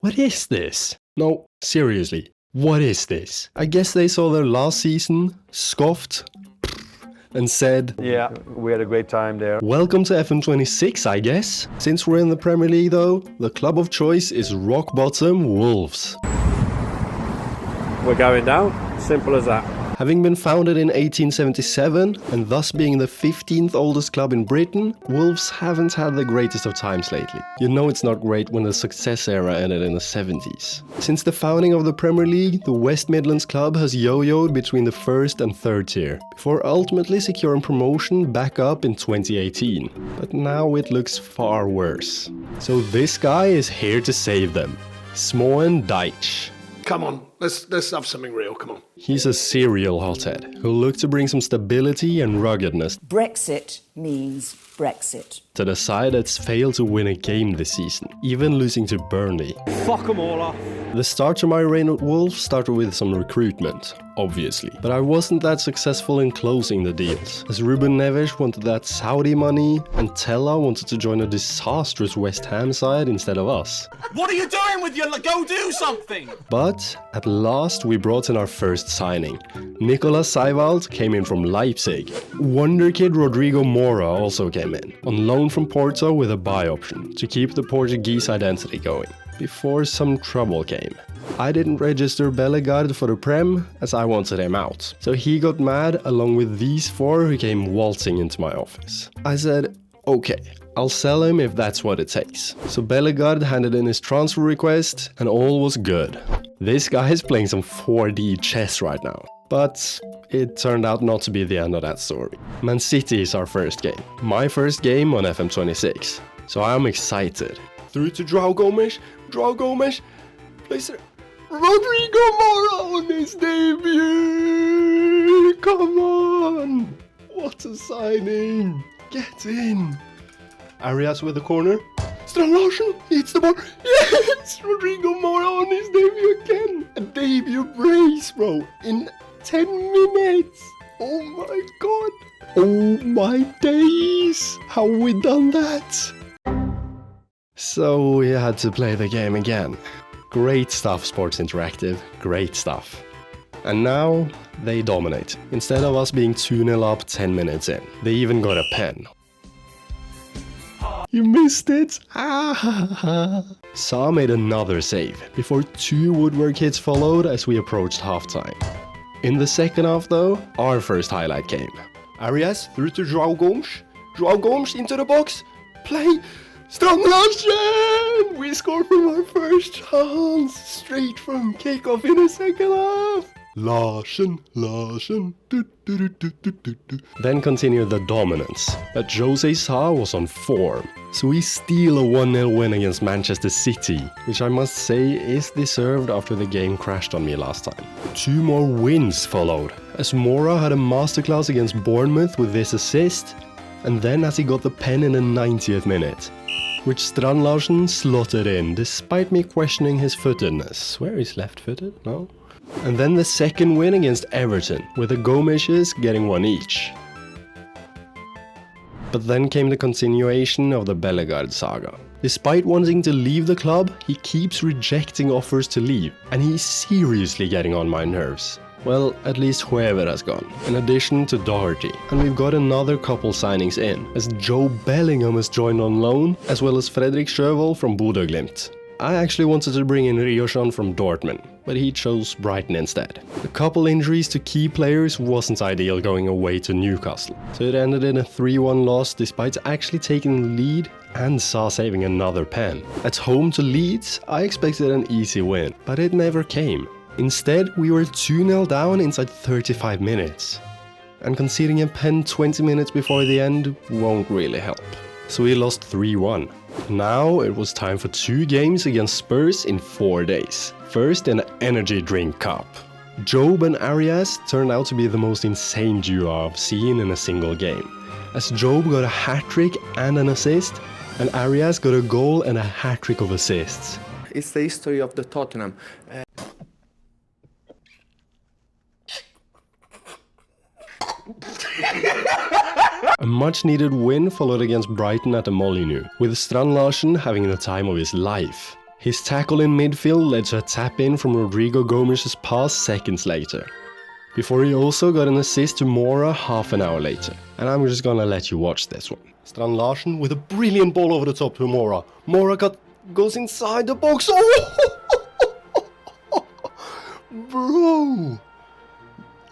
What is this? No, seriously, what is this? I guess they saw their last season, scoffed, and said, yeah, we had a great time there. welcome to FM26, I guess. Since we're in the Premier League though, the club of choice is rock bottom Wolves. We're going down, simple as that. Having been founded in 1877 and thus being the 15th oldest club in Britain, Wolves haven't had the greatest of times lately. You know it's not great when the success era ended in the 70s. Since the founding of the Premier League, the West Midlands club has yo-yoed between the first and third tier, before ultimately securing promotion back up in 2018. But now it looks far worse. So this guy is here to save them. Småenverse. Come on, let's have something real, come on. He's a serial hothead who'll look to bring some stability and ruggedness Brexit means Brexit. to the side that's failed to win a game this season, even losing to Burnley. Fuck them all off. The start to my reign at Wolves started with some recruitment, obviously, but I wasn't that successful in closing the deals, as Ruben Neves wanted that Saudi money and Tella wanted to join a disastrous West Ham side instead of us. What are you doing with your... Go do something! But at last we brought in our first signing. Nicolas Seiwald came in from Leipzig. Wonder kid Rodrigo Mora also came in, on loan from Porto with a buy option, to keep the Portuguese identity going. Before some trouble came. I didn't register Bellegarde for the Prem as I wanted him out. So he got mad along with these four who came waltzing into my office. I said, okay, I'll sell him if that's what it takes. So Bellegarde handed in his transfer request and all was good. This guy is playing some 4D chess right now. But it turned out not to be the end of that story. Man City is our first game. My first game on FM26. So I'm excited. Through to João Gomes, plays Rodrigo Mora on his debut! Come on! What a signing! Get in! Arias with the corner. Strand Larsen hits the ball. Yes! Rodrigo Mora on his debut again! A debut brace, bro! In 10 minutes! Oh my god! Oh my days! How have we done that? So we had to play the game again. Great stuff, Sports Interactive. Great stuff. And now they dominate. Instead of us being 2-0 up 10 minutes in, they even got a pen. You missed it! Sa made another save, before two woodwork hits followed as we approached halftime. In the second half though, our first highlight came. Arias through to João Gomes. João Gomes into the box. Play! Strand Larsen! We scored from our first chance, straight from kickoff in the second half. Larsen. Then continued the dominance, but Jose Sa was on form. So we steal a 1-0 win against Manchester City, which I must say is deserved after the game crashed on me last time. Two more wins followed, as Mora had a masterclass against Bournemouth with this assist, and then as he got the pen in the 90th minute, which Strand Larsen slotted in, despite me questioning his footedness. Where is left-footed? No? And then the second win against Everton, with the Gomeses getting one each. But then came the continuation of the Bellegarde saga. Despite wanting to leave the club, he keeps rejecting offers to leave, and he's seriously getting on my nerves. Well, at least whoever has gone, in addition to Doherty. And we've got another couple signings in, as Joe Bellingham has joined on loan, as well as Fredrik Sjöwall from Bodø Glimt. I actually wanted to bring in Rioshan from Dortmund, but he chose Brighton instead. A couple injuries to key players wasn't ideal going away to Newcastle, so it ended in a 3-1 loss despite actually taking the lead and Sa saving another pen. At home to Leeds, I expected an easy win, but it never came. Instead, we were 2-0 down inside 35 minutes. And conceding a pen 20 minutes before the end won't really help. So we lost 3-1. Now it was time for 2 games against Spurs in 4 days. First an energy drink cup. Job and Arias turned out to be the most insane duo I've seen in a single game, as Job got a hat-trick and an assist, and Arias got a goal and a hat-trick of assists. It's the history of the Tottenham. A much-needed win followed against Brighton at the Molineux, with Strand Larsen having the time of his life. His tackle in midfield led to a tap-in from Rodrigo Gomez's pass seconds later, before he also got an assist to Mora half an hour later. And I'm just gonna let you watch this one. Strand Larsen with a brilliant ball over the top to Mora. Mora goes inside the box. Oh! Bro!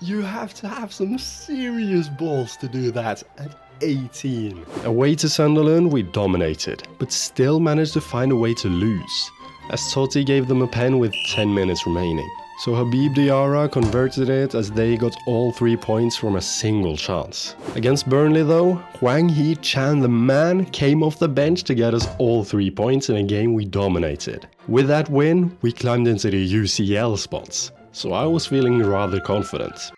You have to have some serious balls to do that at 18. Away to Sunderland, we dominated, but still managed to find a way to lose, as Totti gave them a pen with 10 minutes remaining. So Habib Diarra converted it as they got all 3 points from a single chance. Against Burnley though, Hwang Hee-chan the man came off the bench to get us all 3 points in a game we dominated. With that win, we climbed into the UCL spots, so I was feeling rather confident.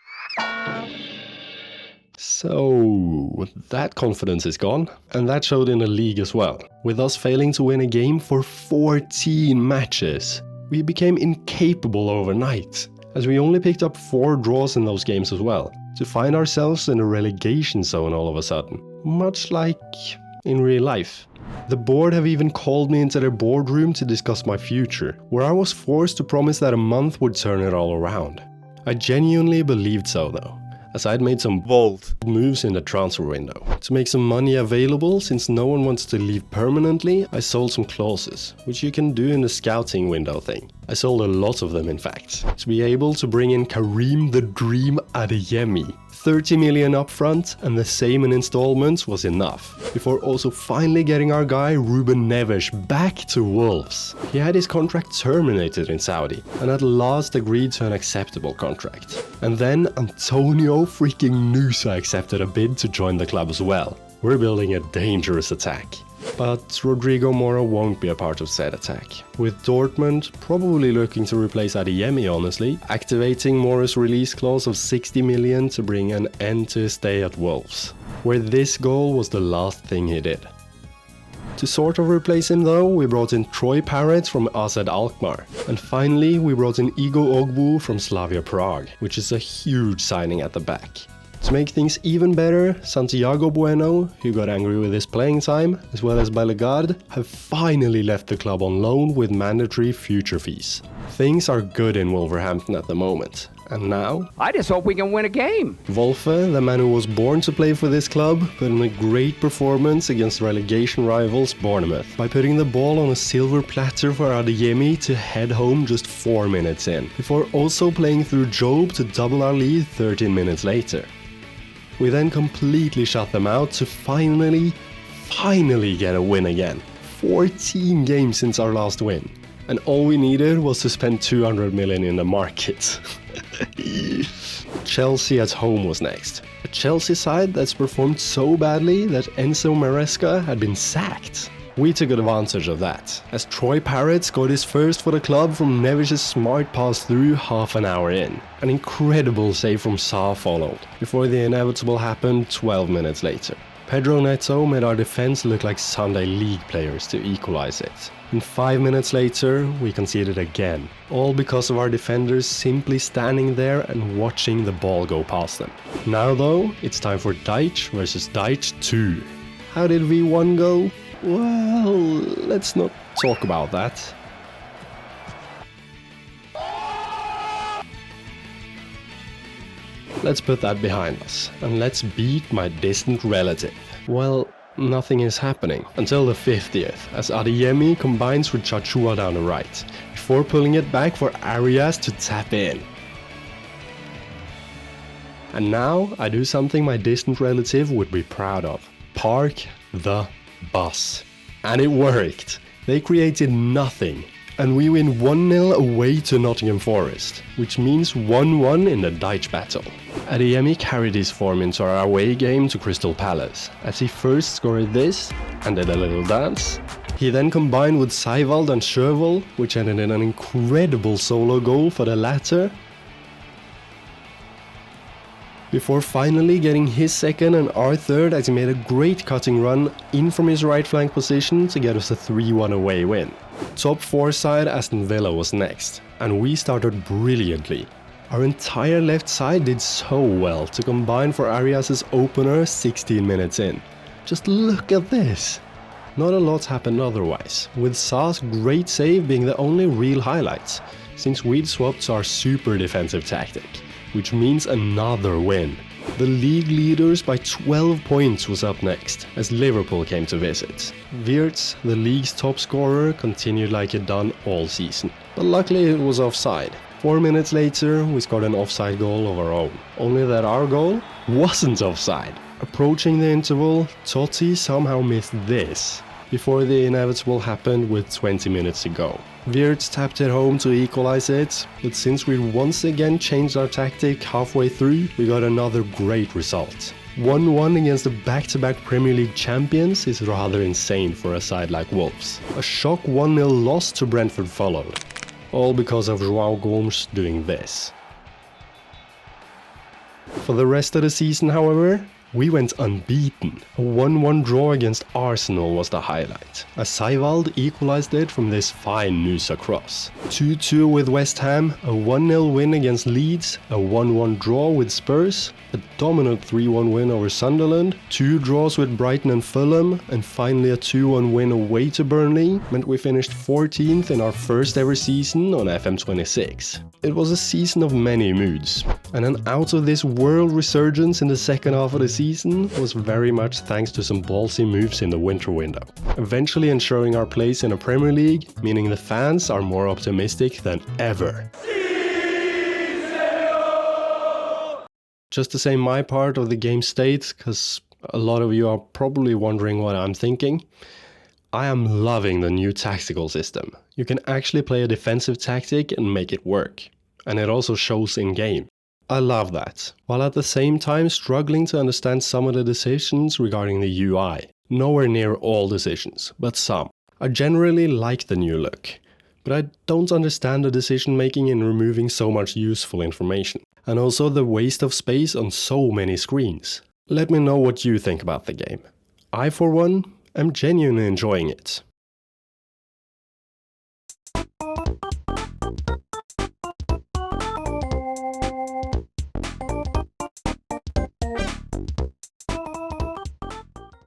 So that confidence is gone, and that showed in the league as well. With us failing to win a game for 14 matches, we became incapable overnight, as we only picked up 4 draws in those games as well, to find ourselves in a relegation zone all of a sudden, much like in real life. The board have even called me into their boardroom to discuss my future, where I was forced to promise that a month would turn it all around. I genuinely believed so though, as I'd made some bold moves in the transfer window. To make some money available, since no one wants to leave permanently, I sold some clauses, which you can do in the scouting window thing. I sold a lot of them in fact, to be able to bring in Karim the Dream Adeyemi. 30 million upfront and the same in installments was enough, before also finally getting our guy Ruben Neves back to Wolves. He had his contract terminated in Saudi and at last agreed to an acceptable contract. And then Antonio freaking Nusa accepted a bid to join the club as well. We're building a dangerous attack. But Rodrigo Mora won't be a part of said attack, with Dortmund probably looking to replace Adeyemi honestly, activating Mora's release clause of 60 million to bring an end to his stay at Wolves, where this goal was the last thing he did. To sort of replace him though, we brought in Troy Parrott from AZ Alkmaar, and finally we brought in Igo Ogbu from Slavia Prague, which is a huge signing at the back. To make things even better, Santiago Bueno, who got angry with his playing time, as well as Bellegarde, have finally left the club on loan with mandatory future fees. Things are good in Wolverhampton at the moment, and now... I just hope we can win a game! Wolfe, the man who was born to play for this club, put in a great performance against relegation rivals Bournemouth, by putting the ball on a silver platter for Adeyemi to head home just 4 minutes in, before also playing through Job to double our lead 13 minutes later. We then completely shut them out to finally get a win again. 14 games since our last win. And all we needed was to spend 200 million in the market. Chelsea at home was next. A Chelsea side that's performed so badly that Enzo Maresca had been sacked. We took advantage of that, as Troy Parrott scored his first for the club from Neves' smart pass through half an hour in. An incredible save from Sa followed, before the inevitable happened 12 minutes later. Pedro Neto made our defense look like Sunday League players to equalize it. And 5 minutes later, we conceded again, all because of our defenders simply standing there and watching the ball go past them. Now though, it's time for Deitch versus Deitch 2. How did V1 go? Well, let's not talk about that. Let's put that behind us, and let's beat my distant relative. Well, nothing is happening until the 50th, as Adeyemi combines with Chachua down the right, before pulling it back for Arias to tap in. And now I do something my distant relative would be proud of. Park the bus. And it worked. They created nothing. And we win 1-0 away to Nottingham Forest, which means 1-1 in the Deitch battle. Adeyemi carried his form into our away game to Crystal Palace, as he first scored this and did a little dance. He then combined with Seivald and Sjöwall, which ended in an incredible solo goal for the latter, before finally getting his second and our third as he made a great cutting run in from his right flank position to get us a 3-1 away win. Top 4 side Aston Villa was next, and we started brilliantly. Our entire left side did so well to combine for Arias' opener 16 minutes in. Just look at this! Not a lot happened otherwise, with Sa's great save being the only real highlights, since we'd swapped to our super defensive tactic, which means another win. The league leaders by 12 points was up next, as Liverpool came to visit. Wirtz, the league's top scorer, continued like he'd done all season, but luckily it was offside. 4 minutes later, we scored an offside goal of our own, only that our goal wasn't offside. Approaching the interval, Totti somehow missed this, before the inevitable happened with 20 minutes to go. Wirtz tapped it home to equalize it, but since we once again changed our tactic halfway through, we got another great result. 1-1 against the back-to-back Premier League champions is rather insane for a side like Wolves. A shock 1-0 loss to Brentford followed, all because of João Gomes doing this. For the rest of the season, however, we went unbeaten. A 1-1 draw against Arsenal was the highlight, as Seiwald equalized it from this fine Nusa cross. 2-2 with West Ham, a 1-0 win against Leeds, a 1-1 draw with Spurs, a dominant 3-1 win over Sunderland, 2 draws with Brighton and Fulham, and finally a 2-1 win away to Burnley meant we finished 14th in our first ever season on FM26. It was a season of many moods, and an out-of-this-world resurgence in the second half of the season was very much thanks to some ballsy moves in the winter window, eventually ensuring our place in a Premier League, meaning the fans are more optimistic than ever. Just to say my part of the game state, because a lot of you are probably wondering what I'm thinking, I am loving the new tactical system. You can actually play a defensive tactic and make it work, and it also shows in game. I love that, while at the same time struggling to understand some of the decisions regarding the UI. Nowhere near all decisions, but some. I generally like the new look, but I don't understand the decision making in removing so much useful information, and also the waste of space on so many screens. Let me know what you think about the game. I, for one, am genuinely enjoying it.